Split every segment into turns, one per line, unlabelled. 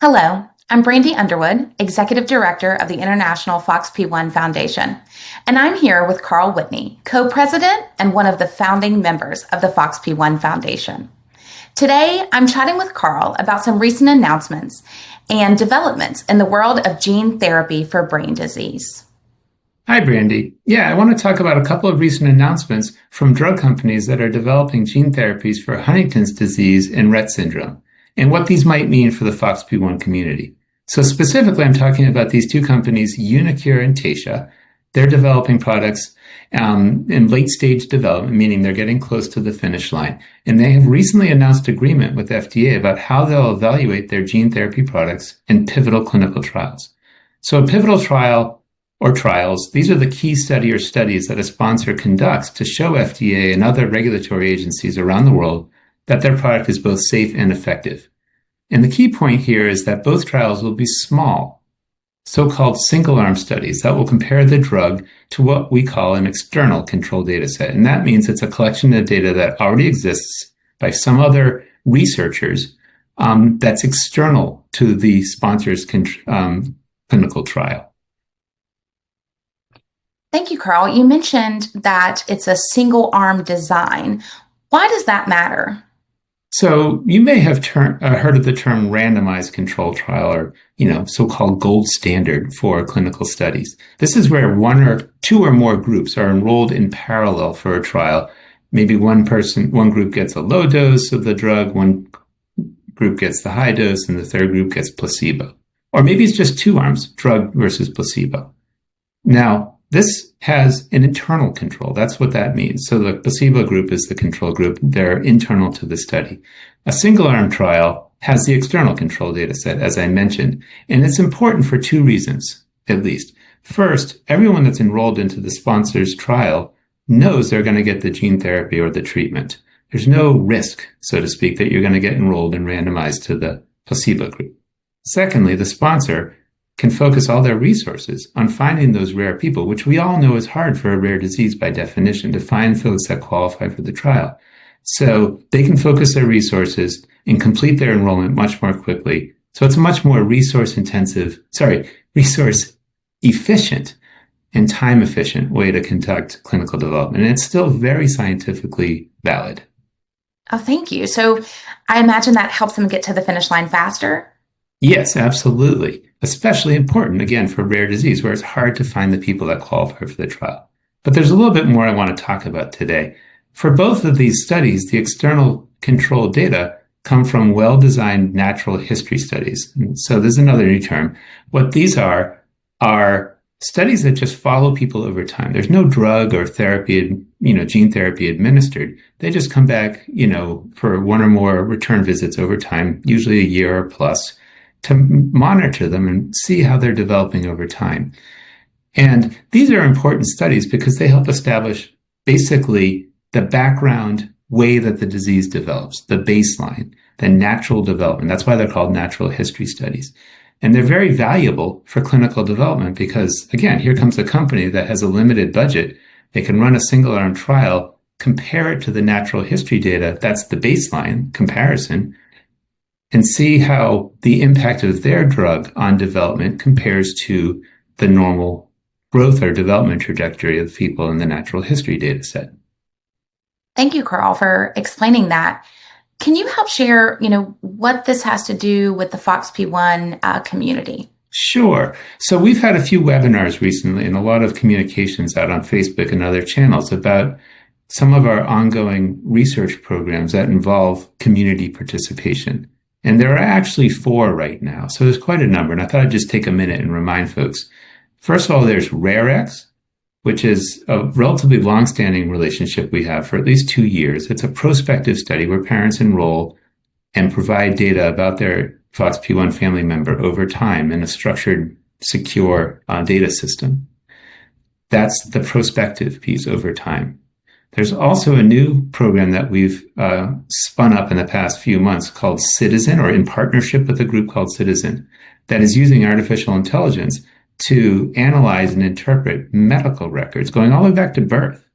Hello, I'm Brandi Underwood, Executive Director of the International FOXP1 Foundation, and I'm here with Karl Whitney, Co-President and one of the founding members of the FOXP1 Foundation. Today, I'm chatting with Karl about some recent announcements and developments in the world of gene therapy for brain disease.
Hi, Brandi. Yeah, I want to talk about a couple of recent announcements from drug companies that are developing gene therapies for Huntington's disease and Rett syndrome, and what these might mean for the FOXP1 community. So specifically, I'm talking about these two companies, uniQure and Taysha. They're developing products in late-stage development, meaning they're getting close to the finish line. And they have recently announced agreement with FDA about how they'll evaluate their gene therapy products in pivotal clinical trials. So a pivotal trial or trials, these are the key study or studies that a sponsor conducts to show FDA and other regulatory agencies around the world that their product is both safe and effective. And the key point here is that both trials will be small, so-called single-arm studies that will compare the drug to what we call an external control data set. And that means it's a collection of data that already exists by some other researchers that's external to the sponsor's clinical trial.
Thank you, Karl. You mentioned that it's a single-arm design. Why does that matter?
So you may have heard of the term randomized control trial, or so-called gold standard for clinical studies. This is where one or two or more groups are enrolled in parallel for a trial. Maybe one group gets a low dose of the drug, one group gets the high dose, and the third group gets placebo. Or maybe it's just two arms, drug versus placebo. Now, this has an internal control. That's what that means. So the placebo group is the control group. They're internal to the study. A single-arm trial has the external control data set, as I mentioned, and it's important for two reasons, at least. First, everyone that's enrolled into the sponsor's trial knows they're going to get the gene therapy or the treatment. There's no risk, so to speak, that you're going to get enrolled and randomized to the placebo group. Secondly, the sponsor can focus all their resources on finding those rare people, which we all know is hard for a rare disease by definition, to find folks that qualify for the trial. So they can focus their resources and complete their enrollment much more quickly. So it's a much more resource efficient and time efficient way to conduct clinical development. And it's still very scientifically valid.
Oh, thank you. So I imagine that helps them get to the finish line faster?
Yes, absolutely. Especially important, again, for rare disease, where it's hard to find the people that qualify for the trial. But there's a little bit more I want to talk about today. For both of these studies, the external control data come from well-designed natural history studies. And so there's another new term. What these are studies that just follow people over time. There's no drug or therapy, gene therapy administered. They just come back, for one or more return visits over time, usually a year or plus, to monitor them and see how they're developing over time. And these are important studies because they help establish basically the background way that the disease develops, the baseline, the natural development. That's why they're called natural history studies. And they're very valuable for clinical development because, again, here comes a company that has a limited budget. They can run a single-arm trial, compare it to the natural history data. That's the baseline comparison, and see how the impact of their drug on development compares to the normal growth or development trajectory of people in the natural history data set.
Thank you, Karl, for explaining that. Can you help share, what this has to do with the FOXP1 community?
Sure. So we've had a few webinars recently and a lot of communications out on Facebook and other channels about some of our ongoing research programs that involve community participation. And there are actually 4 right now. So there's quite a number. And I thought I'd just take a minute and remind folks. First of all, there's RareX, which is a relatively long-standing relationship we have for at least 2 years. It's a prospective study where parents enroll and provide data about their FOXP1 family member over time in a structured, secure data system. That's the prospective piece over time. There's also a new program that we've spun up in the past few months called Citizen, or in partnership with a group called Citizen, that is using artificial intelligence to analyze and interpret medical records going all the way back to birth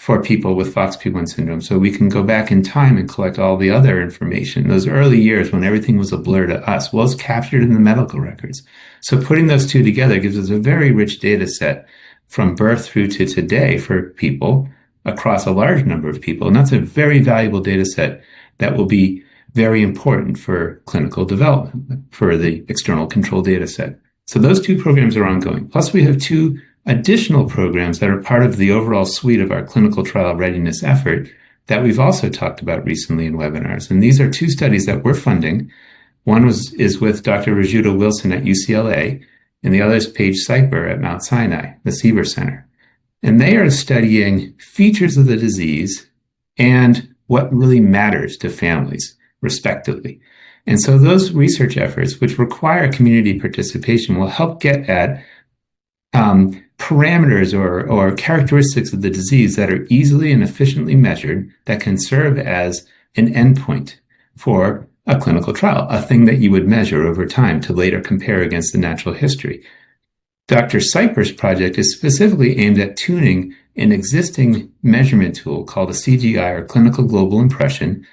for people with FOXP1 syndrome. So we can go back in time and collect all the other information. Those early years when everything was a blur to us, well, it's captured in the medical records. So putting those two together gives us a very rich data set from birth through to today for people across a large number of people. And that's a very valuable data set that will be very important for clinical development for the external control data set. So those two programs are ongoing. Plus, we have two additional programs that are part of the overall suite of our clinical trial readiness effort that we've also talked about recently in webinars. And these are two studies that we're funding. One is with Dr. Rajuta Wilson at UCLA, and the other is Paige Seiper at Mount Sinai, the Siever Center. And they are studying features of the disease and what really matters to families, respectively. And so those research efforts, which require community participation, will help get at parameters or characteristics of the disease that are easily and efficiently measured that can serve as an endpoint for a clinical trial, a thing that you would measure over time to later compare against the natural history. Dr. Seiper's project is specifically aimed at tuning an existing measurement tool called a CGI, or Clinical Global Impression,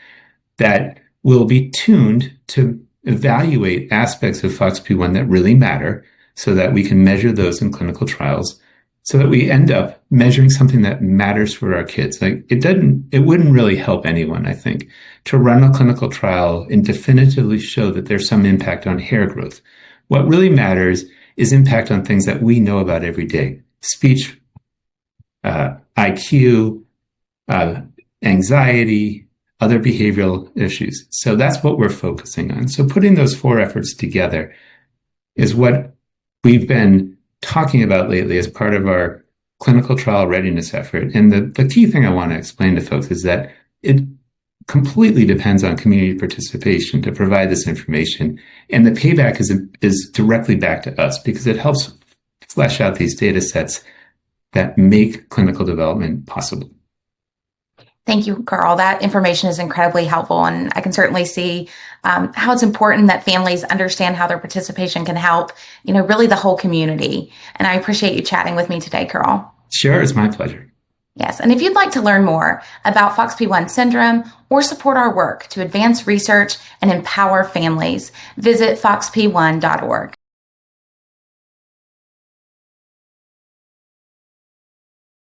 that will be tuned to evaluate aspects of FOXP1 that really matter so that we can measure those in clinical trials, so that we end up measuring something that matters for our kids. Like it wouldn't really help anyone, I think, to run a clinical trial and definitively show that there's some impact on hair growth. What really matters is impact on things that we know about every day: speech, IQ, anxiety, other behavioral issues. So that's what we're focusing on. So putting those four efforts together is what we've been talking about lately as part of our clinical trial readiness effort. And the key thing I want to explain to folks is that it completely depends on community participation to provide this information. And the payback is directly back to us because it helps flesh out these data sets that make clinical development possible.
Thank you, Karl. That information is incredibly helpful, and I can certainly see how it's important that families understand how their participation can help, really the whole community. And I appreciate you chatting with me today, Karl.
Sure, it's my pleasure.
Yes, and if you'd like to learn more about FOXP1 syndrome or support our work to advance research and empower families, visit foxp1.org.